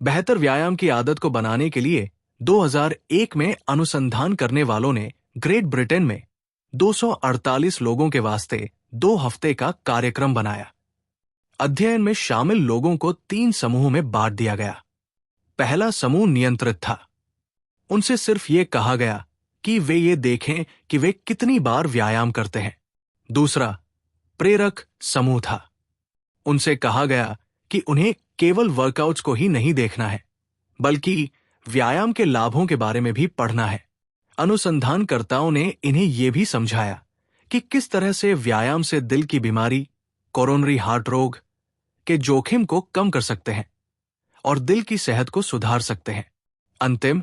बेहतर व्यायाम की आदत को बनाने के लिए 2001 में अनुसंधान करने वालों ने ग्रेट ब्रिटेन में 248 लोगों के वास्ते 2 हफ्ते का कार्यक्रम बनाया। अध्ययन में शामिल लोगों को 3 समूह में बांट दिया गया। पहला समूह नियंत्रित था। उनसे सिर्फ ये कहा गया कि वे ये देखें कि वे कितनी बार व्यायाम करते हैं। दूसरा प्रेरक समूह था। उनसे कहा गया कि उन्हें केवल वर्कआउट्स को ही नहीं देखना है, बल्कि व्यायाम के लाभों के बारे में भी पढ़ना है। अनुसंधानकर्ताओं ने इन्हें यह भी समझाया कि किस तरह से व्यायाम से दिल की बीमारी, कोरोनरी हार्ट रोग के जोखिम को कम कर सकते हैं और दिल की सेहत को सुधार सकते हैं। अंतिम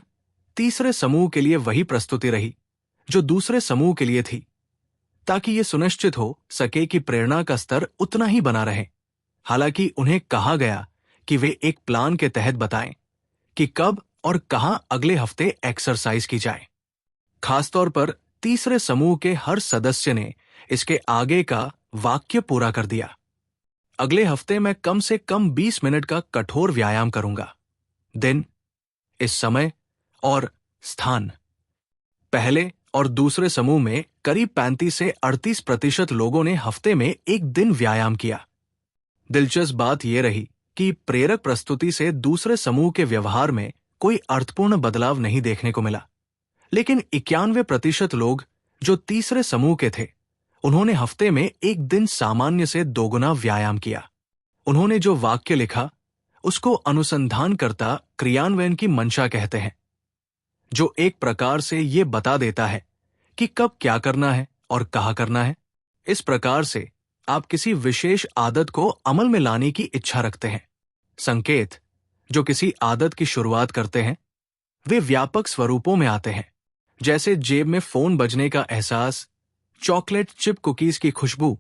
तीसरे समूह के लिए वही प्रस्तुति रही जो दूसरे समूह के लिए थी, ताकि यह सुनिश्चित हो सके कि प्रेरणा का स्तर उतना ही बना रहे। हालांकि उन्हें कहा गया कि वे एक प्लान के तहत बताएं कि कब और कहां अगले हफ्ते एक्सरसाइज की जाए। खासतौर पर तीसरे समूह के हर सदस्य ने इसके आगे का वाक्य पूरा कर दिया। अगले हफ्ते मैं कम से कम 20 मिनट का कठोर व्यायाम करूंगा। दिन, इस समय और स्थान। पहले और दूसरे समूह में करीब 35 से 38% लोगों ने हफ्ते में एक दिन व्यायाम किया। दिलचस्प बात यह रही कि प्रेरक प्रस्तुति से दूसरे समूह के व्यवहार में कोई अर्थपूर्ण बदलाव नहीं देखने को मिला, लेकिन 91% लोग जो तीसरे समूह के थे, उन्होंने हफ्ते में एक दिन सामान्य से दोगुना व्यायाम किया। उन्होंने जो वाक्य लिखा उसको अनुसंधानकर्ता क्रियान्वयन की मंशा कहते हैं, जो एक प्रकार से ये बता देता है कि कब क्या करना है और कहाँ करना है। इस प्रकार से आप किसी विशेष आदत को अमल में लाने की इच्छा रखते हैं। संकेत जो किसी आदत की शुरुआत करते हैं वे व्यापक स्वरूपों में आते हैं, जैसे जेब में फोन बजने का एहसास, चॉकलेट चिप कुकीज की खुशबू,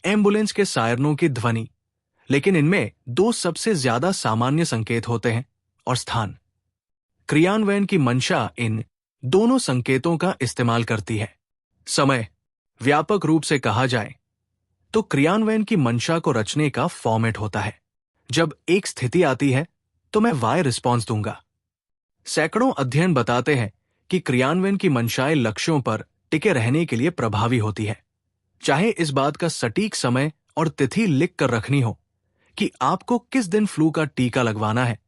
एम्बुलेंस के सायरनों की ध्वनि। लेकिन इनमें 2 सबसे ज्यादा सामान्य संकेत होते हैं और स्थान। क्रियान्वयन की मंशा इन दोनों संकेतों का इस्तेमाल करती है। समय, व्यापक रूप से कहा जाए तो क्रियान्वयन की मंशा को रचने का फॉर्मेट होता है। जब एक स्थिति आती है तो मैं वाई रिस्पॉन्स दूंगा। सैकड़ों अध्ययन बताते हैं कि क्रियान्वयन की मंशाएं लक्ष्यों पर टिके रहने के लिए प्रभावी होती है। चाहे इस बात का सटीक समय और तिथि लिख कर रखनी हो कि आपको किस दिन फ्लू का टीका लगवाना है,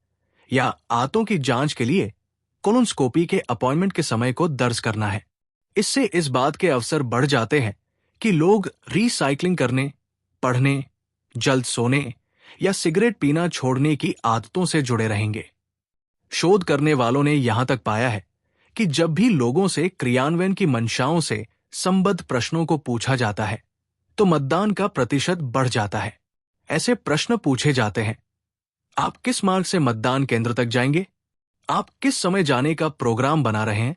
या आंतों की जांच के लिए कोलोनोस्कोपी के अपॉइंटमेंट के समय को दर्ज करना है। इससे इस बात के अवसर बढ़ जाते हैं कि लोग रीसाइक्लिंग करने, पढ़ने, जल्द सोने या सिगरेट पीना छोड़ने की आदतों से जुड़े रहेंगे। शोध करने वालों ने यहां तक पाया है कि जब भी लोगों से क्रियान्वयन की मंशाओं से संबद्ध प्रश्नों को पूछा जाता है तो मतदान का प्रतिशत बढ़ जाता है। ऐसे प्रश्न पूछे जाते हैं: आप किस मार्ग से मतदान केंद्र तक जाएंगे? आप किस समय जाने का प्रोग्राम बना रहे हैं?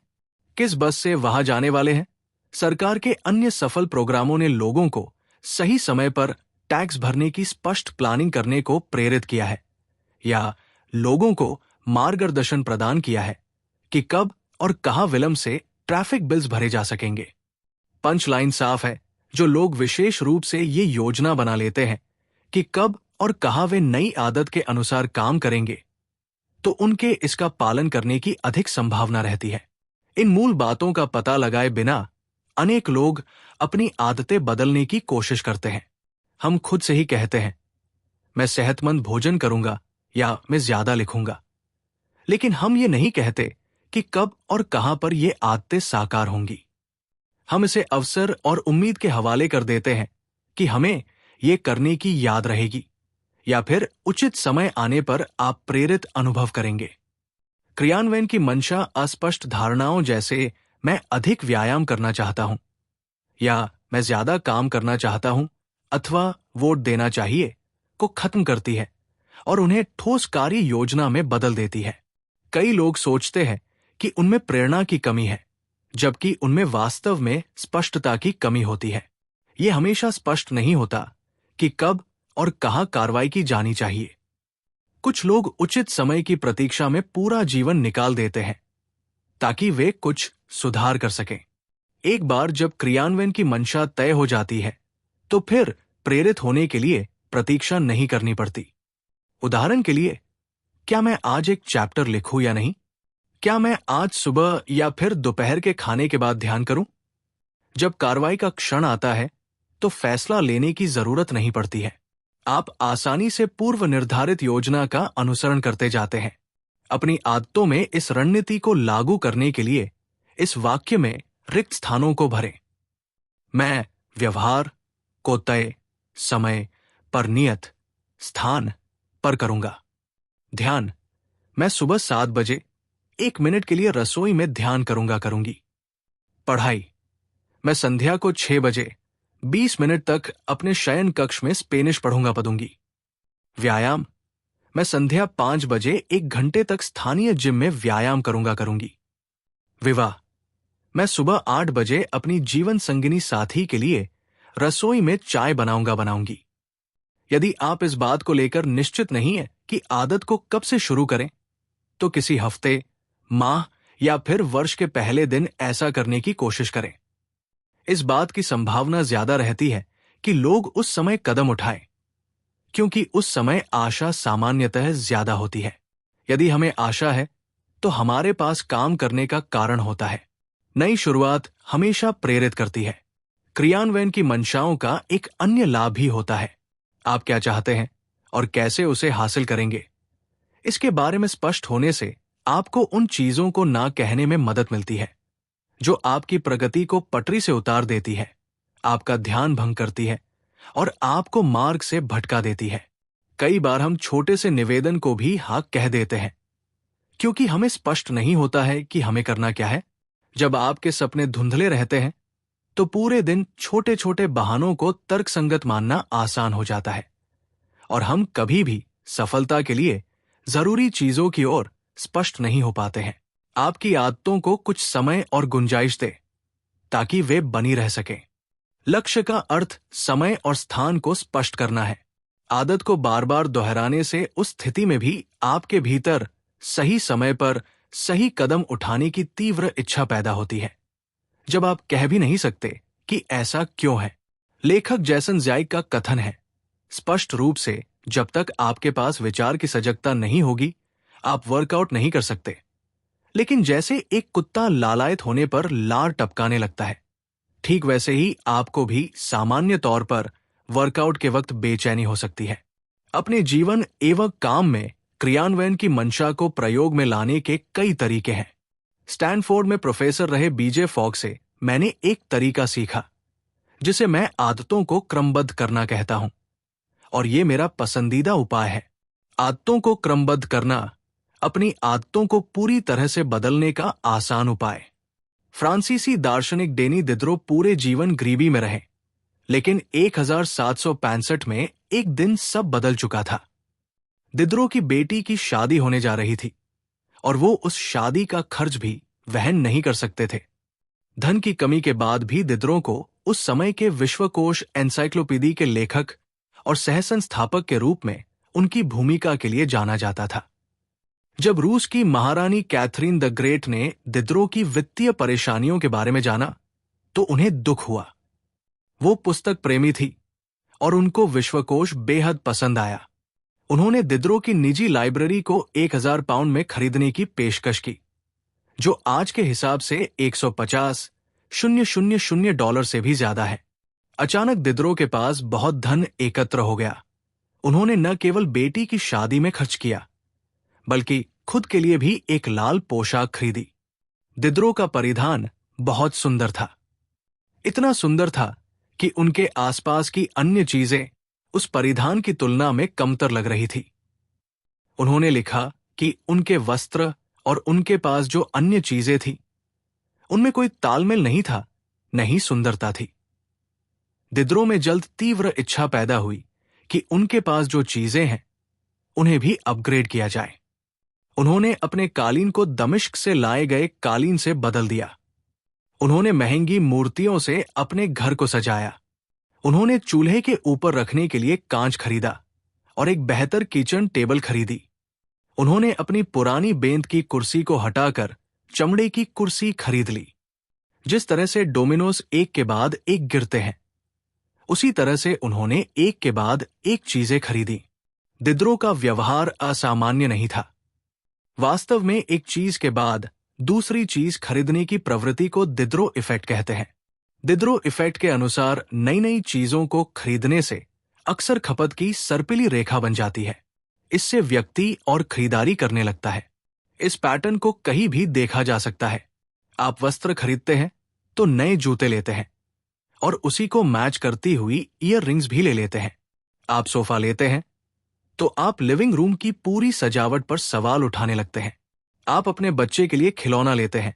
किस बस से वहां जाने वाले हैं? सरकार के अन्य सफल प्रोग्रामों ने लोगों को सही समय पर टैक्स भरने की स्पष्ट प्लानिंग करने को प्रेरित किया है, या लोगों को मार्गदर्शन प्रदान किया है कि कब और कहां विलंब से ट्रैफिक बिल्स भरे जा सकेंगे। पंच लाइन साफ है, जो लोग विशेष रूप से ये योजना बना लेते हैं कि कब और कहां वे नई आदत के अनुसार काम करेंगे, तो उनके इसका पालन करने की अधिक संभावना रहती है। इन मूल बातों का पता लगाए बिना अनेक लोग अपनी आदतें बदलने की कोशिश करते हैं। हम खुद से ही कहते हैं, मैं सेहतमंद भोजन करूंगा या मैं ज्यादा लिखूंगा, लेकिन हम ये नहीं कहते कि कब और कहां पर ये आदतें साकार होंगी। हम इसे अवसर और उम्मीद के हवाले कर देते हैं कि हमें ये करने की याद रहेगी, या फिर उचित समय आने पर आप प्रेरित अनुभव करेंगे। क्रियान्वयन की मंशा अस्पष्ट धारणाओं जैसे मैं अधिक व्यायाम करना चाहता हूं, या मैं ज्यादा काम करना चाहता हूं, अथवा वोट देना चाहिए को खत्म करती है और उन्हें ठोस कार्य योजना में बदल देती है। कई लोग सोचते हैं कि उनमें प्रेरणा की कमी है, जबकि उनमें वास्तव में स्पष्टता की कमी होती है। यह हमेशा स्पष्ट नहीं होता कि कब और कहां कार्रवाई की जानी चाहिए। कुछ लोग उचित समय की प्रतीक्षा में पूरा जीवन निकाल देते हैं ताकि वे कुछ सुधार कर सकें। एक बार जब क्रियान्वयन की मंशा तय हो जाती है तो फिर प्रेरित होने के लिए प्रतीक्षा नहीं करनी पड़ती। उदाहरण के लिए, क्या मैं आज एक चैप्टर लिखूं या नहीं? क्या मैं आज सुबह या फिर दोपहर के खाने के बाद ध्यान करूं? जब कार्रवाई का क्षण आता है तो फैसला लेने की जरूरत नहीं पड़ती है। आप आसानी से पूर्व निर्धारित योजना का अनुसरण करते जाते हैं। अपनी आदतों में इस रणनीति को लागू करने के लिए इस वाक्य में रिक्त स्थानों को भरें। मैं व्यवहार को तय समय पर नियत स्थान पर करूंगा। ध्यान, मैं सुबह 7 बजे 1 मिनट के लिए रसोई में ध्यान करूंगी। पढ़ाई, मैं संध्या को 6 बजे 20 मिनट तक अपने शयन कक्ष में स्पेनिश पढ़ूंगी। व्यायाम, मैं संध्या 5 बजे 1 घंटे तक स्थानीय जिम में व्यायाम करूंगी। विवाह, मैं सुबह 8 बजे अपनी जीवन संगिनी साथी के लिए रसोई में चाय बनाऊंगी। यदि आप इस बात को लेकर निश्चित नहीं है कि आदत को कब से शुरू करें, तो किसी हफ्ते, माह या फिर वर्ष के पहले दिन ऐसा करने की कोशिश करें। इस बात की संभावना ज्यादा रहती है कि लोग उस समय कदम उठाएं, क्योंकि उस समय आशा सामान्यतः ज्यादा होती है। यदि हमें आशा है तो हमारे पास काम करने का कारण होता है। नई शुरुआत हमेशा प्रेरित करती है। क्रियान्वयन की मंशाओं का एक अन्य लाभ भी होता है। आप क्या चाहते हैं और कैसे उसे हासिल करेंगे, इसके बारे में स्पष्ट होने से आपको उन चीजों को ना कहने में मदद मिलती है जो आपकी प्रगति को पटरी से उतार देती है, आपका ध्यान भंग करती है और आपको मार्ग से भटका देती है। कई बार हम छोटे से निवेदन को भी हाँ कह देते हैं क्योंकि हमें स्पष्ट नहीं होता है कि हमें करना क्या है। जब आपके सपने धुंधले रहते हैं तो पूरे दिन छोटे छोटे बहानों को तर्कसंगत मानना आसान हो जाता है और हम कभी भी सफलता के लिए जरूरी चीजों की ओर स्पष्ट नहीं हो पाते हैं। आपकी आदतों को कुछ समय और गुंजाइश दे ताकि वे बनी रह सकें। लक्ष्य का अर्थ समय और स्थान को स्पष्ट करना है। आदत को बार बार दोहराने से उस स्थिति में भी आपके भीतर सही समय पर सही कदम उठाने की तीव्र इच्छा पैदा होती है, जब आप कह भी नहीं सकते कि ऐसा क्यों है। लेखक जैसन ज़ाइग का कथन है, स्पष्ट रूप से जब तक आपके पास विचार की सजगता नहीं होगी, आप वर्कआउट नहीं कर सकते। लेकिन जैसे एक कुत्ता लालायित होने पर लार टपकाने लगता है, ठीक वैसे ही आपको भी सामान्य तौर पर वर्कआउट के वक्त बेचैनी हो सकती है। अपने जीवन एवं काम में क्रियान्वयन की मंशा को प्रयोग में लाने के कई तरीके हैं। स्टैनफोर्ड में प्रोफेसर रहे बीजे फॉग से मैंने एक तरीका सीखा जिसे मैं आदतों को क्रमबद्ध करना कहता हूं, और ये मेरा पसंदीदा उपाय है। आदतों को क्रमबद्ध करना, अपनी आदतों को पूरी तरह से बदलने का आसान उपाय। फ्रांसीसी दार्शनिक डेनी दिद्रो पूरे जीवन गरीबी में रहे, लेकिन 1765 में एक दिन सब बदल चुका था। दिद्रो की बेटी की शादी होने जा रही थी और वो उस शादी का खर्च भी वहन नहीं कर सकते थे। धन की कमी के बाद भी दिद्रो को उस समय के विश्वकोश एनसाइक्लोपीडी के लेखक और सह संस्थापक के रूप में उनकी भूमिका के लिए जाना जाता था। जब रूस की महारानी कैथरीन द ग्रेट ने दिद्रो की वित्तीय परेशानियों के बारे में जाना तो उन्हें दुख हुआ। वो पुस्तक प्रेमी थी और उनको विश्वकोश बेहद पसंद आया। उन्होंने दिद्रो की निजी लाइब्रेरी को 1000 पाउंड में खरीदने की पेशकश की, जो आज के हिसाब से 150,000 डॉलर से भी ज्यादा है। अचानक दिद्रो के पास बहुत धन एकत्र हो गया। उन्होंने न केवल बेटी की शादी में खर्च किया, बल्कि खुद के लिए भी एक लाल पोशाक खरीदी। दिद्रो का परिधान बहुत सुंदर था, इतना सुंदर था कि उनके आसपास की अन्य चीजें उस परिधान की तुलना में कमतर लग रही थी। उन्होंने लिखा कि उनके वस्त्र और उनके पास जो अन्य चीजें थी, उनमें कोई तालमेल नहीं था, न ही सुंदरता थी। दिद्रो में जल्द तीव्र इच्छा पैदा हुई कि उनके पास जो चीजें हैं, उन्हें भी अपग्रेड किया जाए। उन्होंने अपने कालीन को दमिश्क से लाए गए कालीन से बदल दिया। उन्होंने महंगी मूर्तियों से अपने घर को सजाया। उन्होंने चूल्हे के ऊपर रखने के लिए कांच खरीदा और एक बेहतर किचन टेबल खरीदी। उन्होंने अपनी पुरानी बेंत की कुर्सी को हटाकर चमड़े की कुर्सी खरीद ली। जिस तरह से डोमिनोज एक के बाद एक गिरते हैं, उसी तरह से उन्होंने एक के बाद एक चीजें खरीदी। दिद्रो का व्यवहार असामान्य नहीं था। वास्तव में एक चीज के बाद दूसरी चीज खरीदने की प्रवृत्ति को दिद्रो इफेक्ट कहते हैं। दिद्रो इफेक्ट के अनुसार नई नई चीजों को खरीदने से अक्सर खपत की सर्पिली रेखा बन जाती है। इससे व्यक्ति और खरीदारी करने लगता है। इस पैटर्न को कहीं भी देखा जा सकता है। आप वस्त्र खरीदते हैं तो नए जूते लेते हैं और उसी को मैच करती हुई ईयर रिंग्स भी ले लेते हैं। आप सोफा लेते हैं तो आप लिविंग रूम की पूरी सजावट पर सवाल उठाने लगते हैं। आप अपने बच्चे के लिए खिलौना लेते हैं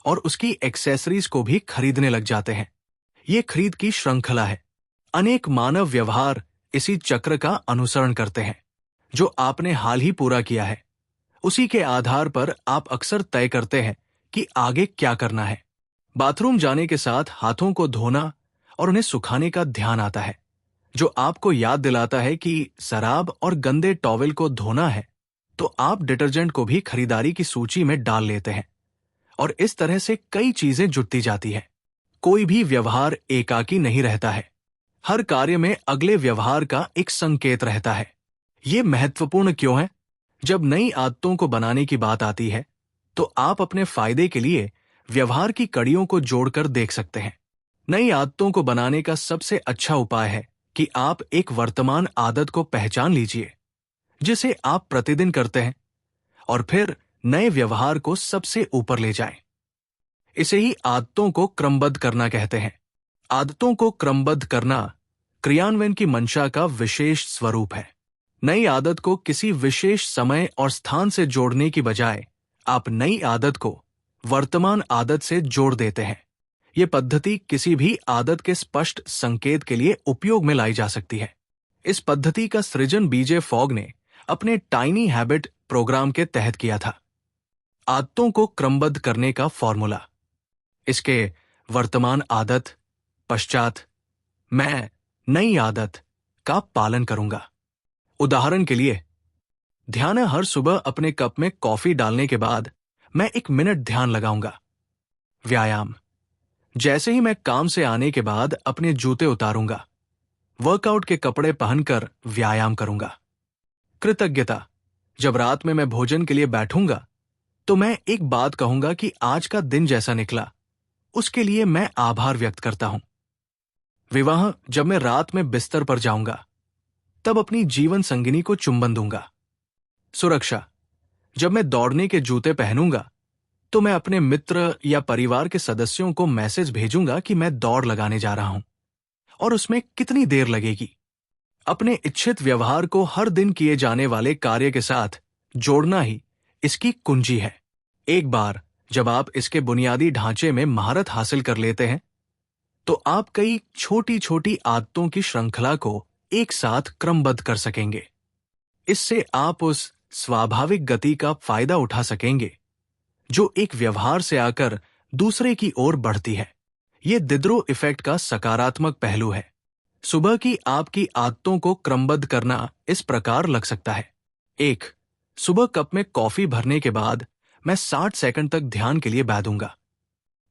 और उसकी एक्सेसरीज को भी खरीदने लग जाते हैं। ये खरीद की श्रृंखला है। अनेक मानव व्यवहार इसी चक्र का अनुसरण करते हैं। जो आपने हाल ही पूरा किया है उसी के आधार पर आप अक्सर तय करते हैं कि आगे क्या करना है। बाथरूम जाने के साथ हाथों को धोना और उन्हें सुखाने का ध्यान आता है, जो आपको याद दिलाता है कि शराब और गंदे टॉवेल को धोना है। तो आप डिटर्जेंट को भी खरीदारी की सूची में डाल लेते हैं और इस तरह से कई चीजें जुटती जाती है। कोई भी व्यवहार एकाकी नहीं रहता है। हर कार्य में अगले व्यवहार का एक संकेत रहता है। ये महत्वपूर्ण क्यों है? जब नई आदतों को बनाने की बात आती है तो आप अपने फायदे के लिए व्यवहार की कड़ियों को जोड़कर देख सकते हैं। नई आदतों को बनाने का सबसे अच्छा उपाय है कि आप एक वर्तमान आदत को पहचान लीजिए जिसे आप प्रतिदिन करते हैं और फिर नए व्यवहार को सबसे ऊपर ले जाएं। इसे ही आदतों को क्रमबद्ध करना कहते हैं। आदतों को क्रमबद्ध करना क्रियान्वयन की मंशा का विशेष स्वरूप है। नई आदत को किसी विशेष समय और स्थान से जोड़ने की बजाय आप नई आदत को वर्तमान आदत से जोड़ देते हैं। ये पद्धति किसी भी आदत के स्पष्ट संकेत के लिए उपयोग में लाई जा सकती है। इस पद्धति का सृजन बीजे फॉग ने अपने टाइनी हैबिट प्रोग्राम के तहत किया था। आदतों को क्रमबद्ध करने का फॉर्मूला। इसके वर्तमान आदत पश्चात मैं नई आदत का पालन करूंगा। उदाहरण के लिए, ध्यान हर सुबह अपने कप में कॉफी डालने के बाद मैं 1 मिनट ध्यान लगाऊंगा। व्यायाम, जैसे ही मैं काम से आने के बाद अपने जूते उतारूंगा, वर्कआउट के कपड़े पहनकर व्यायाम करूंगा। कृतज्ञता, जब रात में मैं भोजन के लिए बैठूंगा तो मैं एक बात कहूंगा कि आज का दिन जैसा निकला उसके लिए मैं आभार व्यक्त करता हूं। विवाह, जब मैं रात में बिस्तर पर जाऊंगा तब अपनी जीवन संगिनी को चुंबन दूंगा। सुरक्षा, जब मैं दौड़ने के जूते पहनूंगा तो मैं अपने मित्र या परिवार के सदस्यों को मैसेज भेजूंगा कि मैं दौड़ लगाने जा रहा हूं और उसमें कितनी देर लगेगी। अपने इच्छित व्यवहार को हर दिन किए जाने वाले कार्य के साथ जोड़ना ही इसकी कुंजी है। एक बार जब आप इसके बुनियादी ढांचे में महारत हासिल कर लेते हैं तो आप कई छोटी छोटी आदतों की श्रृंखला को एक साथ क्रमबद्ध कर सकेंगे। इससे आप उस स्वाभाविक गति का फायदा उठा सकेंगे जो एक व्यवहार से आकर दूसरे की ओर बढ़ती है। यह दिद्रो इफेक्ट का सकारात्मक पहलू है। सुबह की आपकी आदतों को क्रमबद्ध करना इस प्रकार लग सकता है। 1. सुबह कप में कॉफी भरने के बाद मैं 60 सेकंड तक ध्यान के लिए बैठूंगा।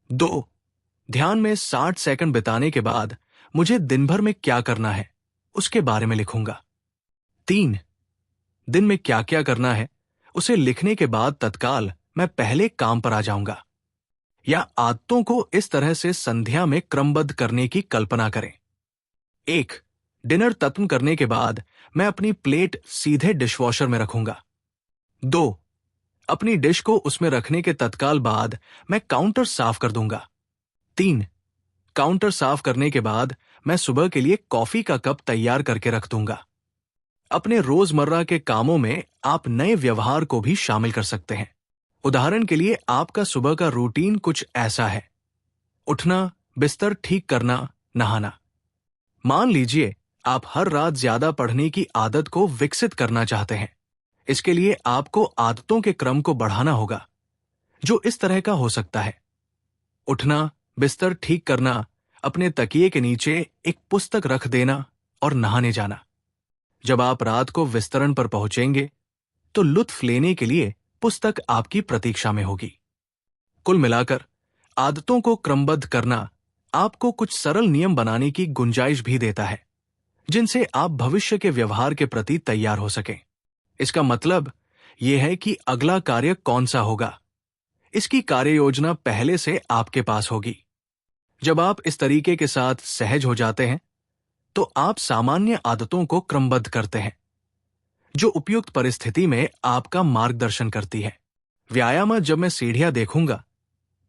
2. ध्यान में 60 सेकंड बिताने के बाद मुझे दिन भर में क्या करना है उसके बारे में लिखूंगा। 3. दिन में क्या क्या करना है उसे लिखने के बाद तत्काल मैं पहले काम पर आ जाऊंगा। या आदतों को इस तरह से संध्या में क्रमबद्ध करने की कल्पना करें। 1. डिनर खत्म करने के बाद मैं अपनी प्लेट सीधे डिशवॉशर में रखूंगा। 2. अपनी डिश को उसमें रखने के तत्काल बाद मैं काउंटर साफ कर दूंगा। 3. काउंटर साफ करने के बाद मैं सुबह के लिए कॉफी का कप तैयार करके रख दूंगा। अपने रोजमर्रा के कामों में आप नए व्यवहार को भी शामिल कर सकते हैं। उदाहरण के लिए आपका सुबह का रूटीन कुछ ऐसा है: उठना, बिस्तर ठीक करना, नहाना। मान लीजिए आप हर रात ज्यादा पढ़ने की आदत को विकसित करना चाहते हैं। इसके लिए आपको आदतों के क्रम को बढ़ाना होगा, जो इस तरह का हो सकता है: उठना, बिस्तर ठीक करना, अपने तकिए के नीचे एक पुस्तक रख देना और नहाने जाना। जब आप रात को विस्तरण पर पहुंचेंगे तो लुत्फ लेने के लिए पुस्तक आपकी प्रतीक्षा में होगी। कुल मिलाकर आदतों को क्रमबद्ध करना आपको कुछ सरल नियम बनाने की गुंजाइश भी देता है, जिनसे आप भविष्य के व्यवहार के प्रति तैयार हो सकें। इसका मतलब यह है कि अगला कार्य कौन सा होगा। इसकी कार्य योजना पहले से आपके पास होगी। जब आप इस तरीके के साथ सहज हो जाते हैं तो आप सामान्य आदतों को क्रमबद्ध करते हैं जो उपयुक्त परिस्थिति में आपका मार्गदर्शन करती है। व्यायाम जब मैं सीढ़ियां देखूंगा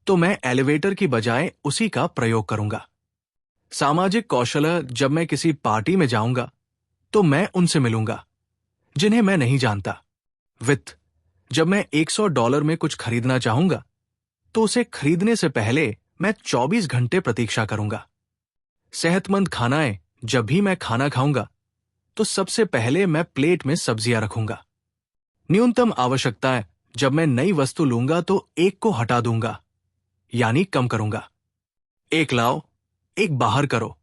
तो मैं एलिवेटर की बजाय उसी का प्रयोग करूंगा। सामाजिक कौशल जब मैं किसी पार्टी में जाऊंगा तो मैं उनसे मिलूंगा जिन्हें मैं नहीं जानता। वित्त जब मैं $100 में कुछ खरीदना चाहूंगा तो उसे खरीदने से पहले मैं 24 घंटे प्रतीक्षा करूंगा। सेहतमंद खानाएं जब भी मैं खाना खाऊंगा तो सबसे पहले मैं प्लेट में सब्जियां रखूंगा। न्यूनतम आवश्यकताएं जब मैं नई वस्तु लूंगा तो एक को हटा दूंगा, यानी कम करूंगा। एक लाओ, एक बाहर करो।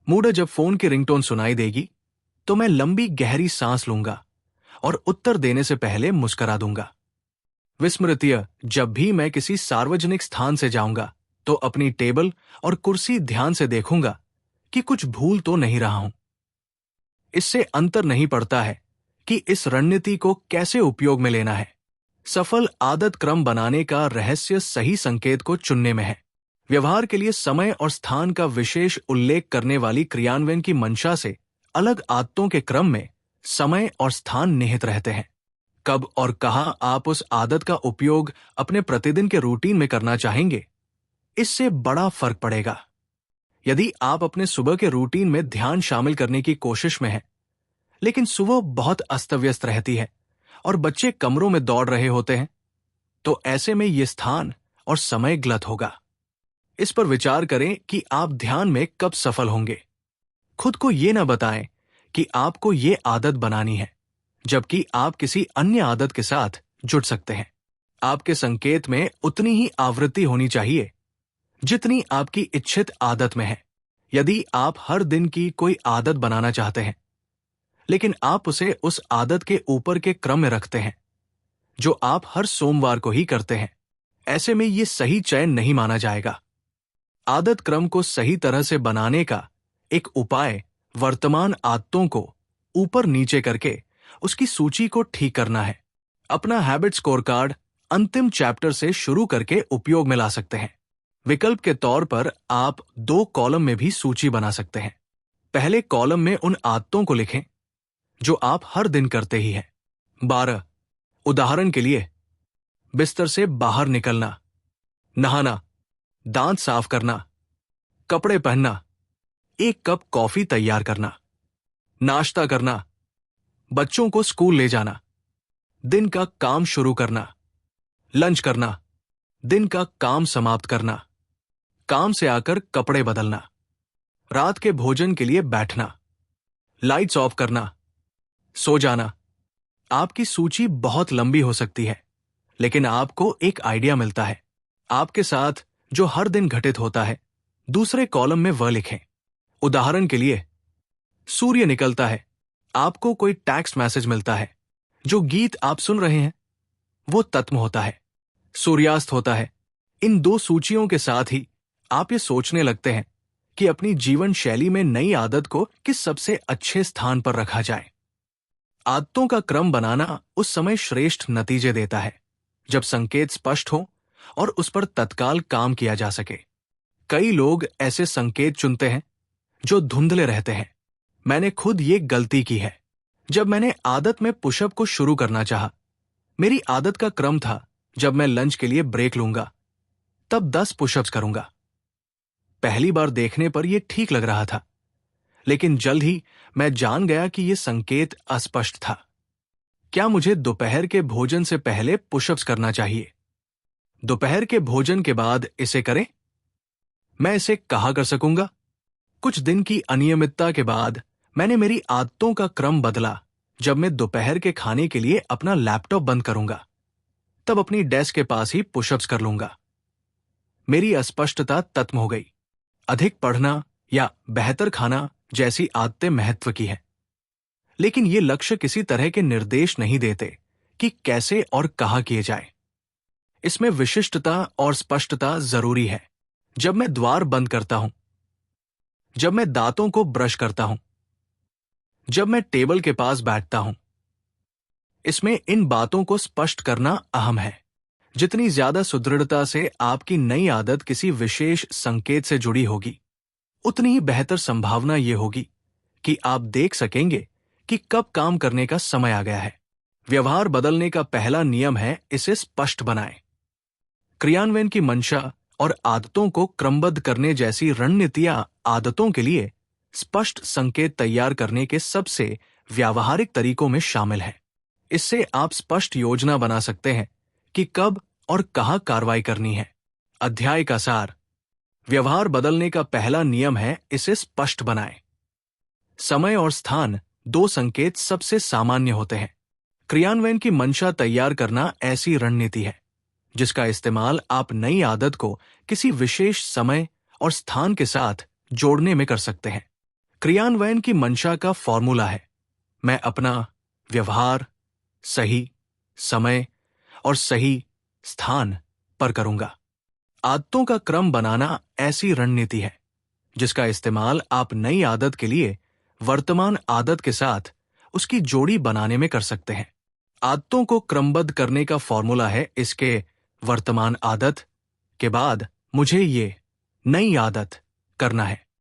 मूड जब फोन की रिंगटोन सुनाई देगी तो मैं लंबी गहरी सांस लूंगा और उत्तर देने से पहले मुस्कुरा दूंगा। विस्मृतीय जब भी मैं किसी सार्वजनिक स्थान से जाऊंगा तो अपनी टेबल और कुर्सी ध्यान से देखूंगा कि कुछ भूल तो नहीं रहा हूं। इससे अंतर नहीं पड़ता है कि इस रणनीति को कैसे उपयोग में लेना है। सफल आदत क्रम बनाने का रहस्य सही संकेत को चुनने में है। व्यवहार के लिए समय और स्थान का विशेष उल्लेख करने वाली क्रियान्वयन की मंशा से अलग आदतों के क्रम में समय और स्थान निहित रहते हैं। कब और कहां आप उस आदत का उपयोग अपने प्रतिदिन के रूटीन में करना चाहेंगे, इससे बड़ा फर्क पड़ेगा। यदि आप अपने सुबह के रूटीन में ध्यान शामिल करने की कोशिश में हैं, लेकिन सुबह बहुत अस्त व्यस्त रहती है और बच्चे कमरों में दौड़ रहे होते हैं, तो ऐसे में ये स्थान और समय गलत होगा। इस पर विचार करें कि आप ध्यान में कब सफल होंगे। खुद को ये न बताएं कि आपको ये आदत बनानी है, जबकि आप किसी अन्य आदत के साथ जुड़ सकते हैं। आपके संकेत में उतनी ही आवृत्ति होनी चाहिए जितनी आपकी इच्छित आदत में है। यदि आप हर दिन की कोई आदत बनाना चाहते हैं, लेकिन आप उसे उस आदत के ऊपर के क्रम में रखते हैं जो आप हर सोमवार को ही करते हैं, ऐसे में यह सही चयन नहीं माना जाएगा। आदत क्रम को सही तरह से बनाने का एक उपाय वर्तमान आदतों को ऊपर नीचे करके उसकी सूची को ठीक करना है। अपना हैबिट स्कोर कार्ड अंतिम चैप्टर से शुरू करके उपयोग में ला सकते हैं। विकल्प के तौर पर आप 2 कॉलम में भी सूची बना सकते हैं। पहले कॉलम में उन आदतों को लिखें जो आप हर दिन करते ही हैं। 12 उदाहरण के लिए बिस्तर से बाहर निकलना, नहाना, दांत साफ करना, कपड़े पहनना, 1 कप कॉफी तैयार करना, नाश्ता करना, बच्चों को स्कूल ले जाना, दिन का काम शुरू करना, लंच करना, दिन का काम समाप्त करना, काम से आकर कपड़े बदलना, रात के भोजन के लिए बैठना, लाइट्स ऑफ करना, सो जाना। आपकी सूची बहुत लंबी हो सकती है, लेकिन आपको एक आइडिया मिलता है। आपके साथ जो हर दिन घटित होता है, दूसरे कॉलम में वह लिखें। उदाहरण के लिए, सूर्य निकलता है, आपको कोई टेक्स्ट मैसेज मिलता है, जो गीत आप सुन रहे हैं वो तत्म होता है। सूर्यास्त होता है। इन 2 सूचियों के साथ ही आप ये सोचने लगते हैं कि अपनी जीवन शैली में नई आदत को किस सबसे अच्छे स्थान पर रखा जाए। आदतों का क्रम बनाना उस समय श्रेष्ठ नतीजे देता है जब संकेत स्पष्ट हो और उस पर तत्काल काम किया जा सके। कई लोग ऐसे संकेत चुनते हैं जो धुंधले रहते हैं। मैंने खुद ये गलती की है। जब मैंने आदत में पुशअप को शुरू करना चाहा, मेरी आदत का क्रम था जब मैं लंच के लिए ब्रेक लूंगा तब 10 पुशअप्स करूंगा। पहली बार देखने पर यह ठीक लग रहा था, लेकिन जल्द ही मैं जान गया कि यह संकेत अस्पष्ट था। क्या मुझे दोपहर के भोजन से पहले पुशअप्स करना चाहिए? दोपहर के भोजन के बाद इसे करें? मैं इसे कहाँ कर सकूंगा? कुछ दिन की अनियमितता के बाद मैंने मेरी आदतों का क्रम बदला। जब मैं दोपहर के खाने के लिए अपना लैपटॉप बंद करूंगा, तब अपनी डेस्क के पास ही पुशअप्स कर लूंगा। मेरी अस्पष्टता खत्म हो गई। अधिक पढ़ना या बेहतर खाना जैसी आदतें महत्व की हैं, लेकिन ये लक्ष्य किसी तरह के निर्देश नहीं देते कि कैसे और कहाँ किए जाए। इसमें विशिष्टता और स्पष्टता जरूरी है। जब मैं द्वार बंद करता हूं, जब मैं दांतों को ब्रश करता हूं, जब मैं टेबल के पास बैठता हूं, इसमें इन बातों को स्पष्ट करना अहम है। जितनी ज्यादा सुदृढ़ता से आपकी नई आदत किसी विशेष संकेत से जुड़ी होगी, उतनी ही बेहतर संभावना ये होगी कि आप देख सकेंगे कि कब काम करने का समय आ गया है। व्यवहार बदलने का पहला नियम है इसे स्पष्ट बनाएं। क्रियान्वयन की मंशा और आदतों को क्रमबद्ध करने जैसी रणनीतियां आदतों के लिए स्पष्ट संकेत तैयार करने के सबसे व्यावहारिक तरीकों में शामिल है। इससे आप स्पष्ट योजना बना सकते हैं कि कब और कहां कार्रवाई करनी है। अध्याय का सार। व्यवहार बदलने का पहला नियम है इसे स्पष्ट बनाएं। समय और स्थान दो संकेत सबसे सामान्य होते हैं। क्रियान्वयन की मंशा तैयार करना ऐसी रणनीति है जिसका इस्तेमाल आप नई आदत को किसी विशेष समय और स्थान के साथ जोड़ने में कर सकते हैं। क्रियान्वयन की मंशा का फॉर्मूला है, मैं अपना व्यवहार सही समय और सही स्थान पर करूंगा। आदतों का क्रम बनाना ऐसी रणनीति है जिसका इस्तेमाल आप नई आदत के लिए वर्तमान आदत के साथ उसकी जोड़ी बनाने में कर सकते हैं। आदतों को क्रमबद्ध करने का फॉर्मूला है इसके वर्तमान आदत के बाद मुझे ये नई आदत करना है।